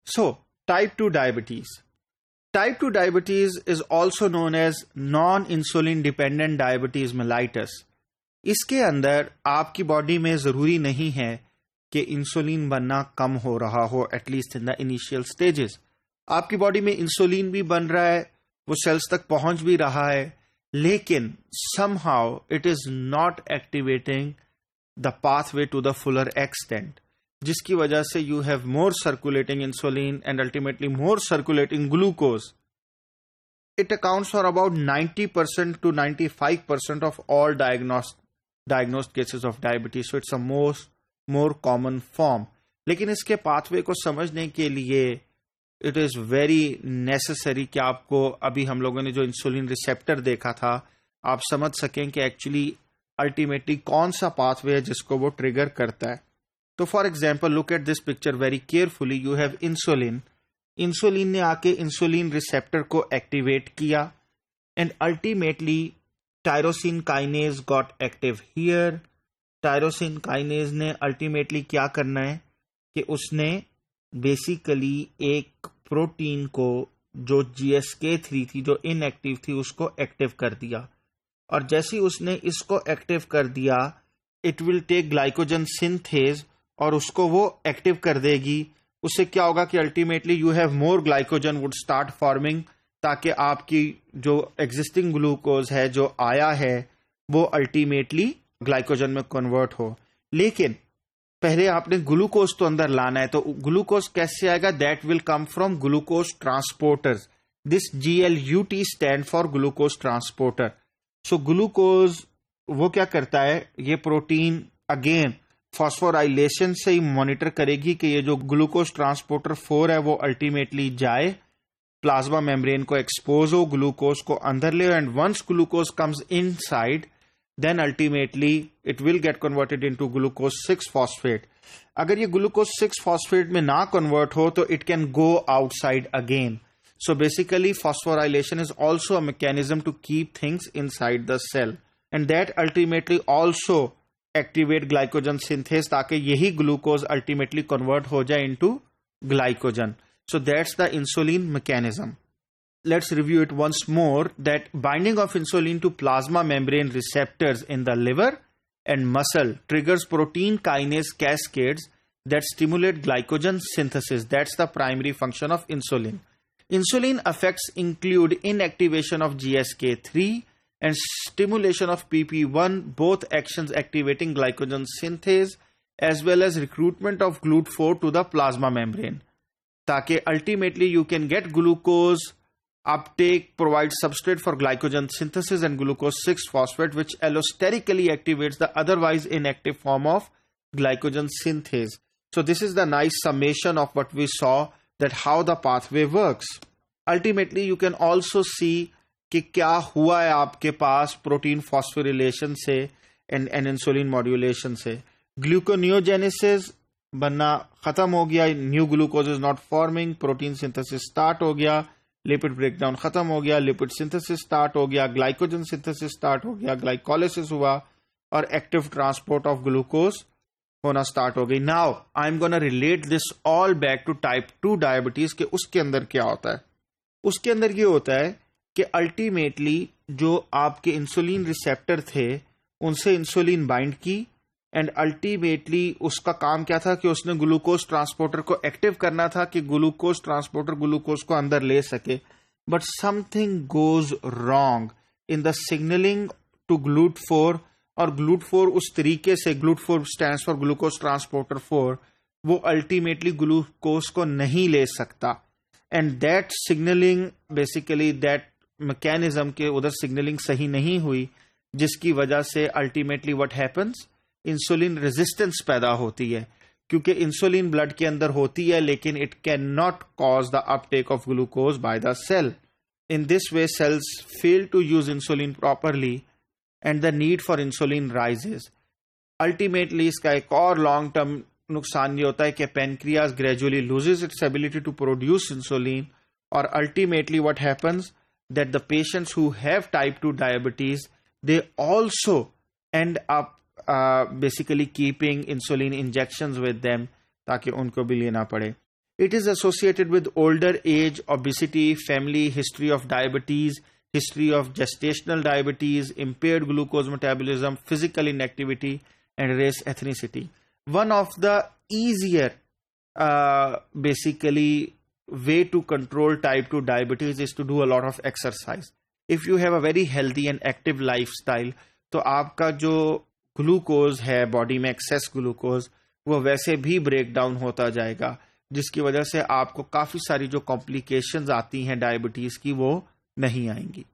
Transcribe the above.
So, type 2 diabetes. Type 2 diabetes is also known as non-insulin dependent diabetes mellitus. इसके अंदर आपकी body में ज़रूरी नहीं है कि इंसुलिन बनना कम हो रहा हो, at least in the initial stages. आपकी बॉडी में इंसुलिन भी बन रहा है, वो सेल्स तक पहुंच भी रहा है, लेकिन somehow it is not activating the pathway to the fuller extent, जिसकी वजह से you have more circulating insulin and ultimately more circulating glucose. It accounts for about 90% to 95% of all diagnosed cases of diabetes. So it's a more common form. लेकिन इसके pathway को समझने के लिए it is very necessary कि आपको अभी हम लोगों ने जो इंसुलिन रिसेप्टर देखा था आप समझ सकें कि एक्चुअली अल्टीमेटली कौन सा पाथवे है जिसको वो ट्रिगर करता है. तो for example look at this picture very carefully. You have insulin ने आके इंसुलिन रिसेप्टर को एक्टिवेट किया and ultimately tyrosine kinase got active here. Tyrosine kinase ने अल्टीमेटली क्या करना है कि उसने बेसिकली एक प्रोटीन को जो GSK3 थी जो इनएक्टिव थी उसको एक्टिव कर दिया, और जैसे ही उसने इसको एक्टिव कर दिया it will take glycogen synthase और उसको वो एक्टिव कर देगी. उससे क्या होगा कि ultimately you have more glycogen would start forming, ताकि आपकी जो एग्जिस्टिंग ग्लूकोज है जो आया है वो अल्टीमेटली ग्लाइकोजन में कन्वर्ट हो. लेकिन पहले आपने ग्लूकोज तो अंदर लाना है, तो ग्लूकोज कैसे आएगा? That will come from glucose transporters. This GLUT stand for glucose transporter. So glucose वो क्या करता है, ये प्रोटीन अगेन फॉस्फोराइलेशन से ही मॉनिटर करेगी कि ये जो ग्लूकोज ट्रांसपोर्टर 4 है वो अल्टीमेटली जाए, प्लाज्मा मेम्ब्रेन को एक्सपोज हो, ग्लूकोज को अंदर ले, and once glucose comes inside then ultimately it will get converted into glucose 6 phosphate. अगर ये glucose 6 phosphate में ना convert हो तो it can go outside again. So basically phosphorylation is also a mechanism to keep things inside the cell, and that ultimately also activate glycogen synthase ताकि यही glucose ultimately convert हो जाए into glycogen. So that's the insulin mechanism. Let's review it once more, that binding of insulin to plasma membrane receptors in the liver and muscle triggers protein kinase cascades that stimulate glycogen synthesis. That's the primary function of insulin. Insulin effects include inactivation of GSK3 and stimulation of PP1, both actions activating glycogen synthase, as well as recruitment of GLUT4 to the plasma membrane. ताकि ultimately you can get glucose uptake, provides substrate for glycogen synthesis and glucose 6 phosphate, which allosterically activates the otherwise inactive form of glycogen synthase. So this is the nice summation of what we saw, that how the pathway works. Ultimately you can also see कि क्या हुआ है आपके पास protein phosphorylation से and insulin modulation से. Gluconeogenesis बनना खत्म हो गया, new glucose is not forming, protein synthesis start हो गया, लिपिड ब्रेकडाउन खत्म हो गया, लिपिड सिंथेसिस स्टार्ट हो गया, ग्लाइकोजन सिंथेसिस स्टार्ट हो गया, ग्लाइकोलिसिस हुआ और एक्टिव ट्रांसपोर्ट ऑफ ग्लूकोज होना स्टार्ट हो गई. Now I am gonna relate this all back to type 2 diabetes के उसके अंदर क्या होता है. उसके अंदर ये होता है कि अल्टीमेटली जो आपके इंसुलिन रिसेप्टर थे उनसे इंसुलिन बाइंड की, एंड अल्टीमेटली उसका काम क्या था कि उसने ग्लूकोज ट्रांसपोर्टर को एक्टिव करना था कि ग्लूकोज ट्रांसपोर्टर ग्लूकोज को अंदर ले सके. But something goes wrong in the signalling to GLUT4, और GLUT4 उस तरीके से, GLUT4 stands for glucose transporter 4, वो अल्टीमेटली ग्लूकोज को नहीं ले सकता. And that signalling basically that mechanism के उधर सिग्नलिंग सही नहीं हुई, जिसकी वजह से ultimately what happens, insulin resistance पैदा होती है. क्योंकि इंसुलिन ब्लड के अंदर होती है लेकिन it can not cause the uptake of glucose by the cell. In this way cells fail to use insulin properly and the need for insulin rises. Ultimately इसका एक और लॉन्ग टर्म नुकसान ये होता है कि pancreas gradually loses its ability to produce insulin, और ultimately what happens that the patients who have type 2 diabetes they also end up basically keeping insulin injections with them ताकि उनको भी लेना पड़े. It is associated with older age, obesity, family history of diabetes, history of gestational diabetes, impaired glucose metabolism, physical inactivity, and race ethnicity. One of the easier basically way to control type 2 diabetes is to do a lot of exercise. If you have a very healthy and active lifestyle, तो आपका जो glucose है body में, access glucose, वो वैसे भी break down होता जाएगा, जिसकी वजह से आपको काफ़ी सारी जो कॉम्प्लिकेशंस आती हैं डायबिटीज़ की वो नहीं आएंगी.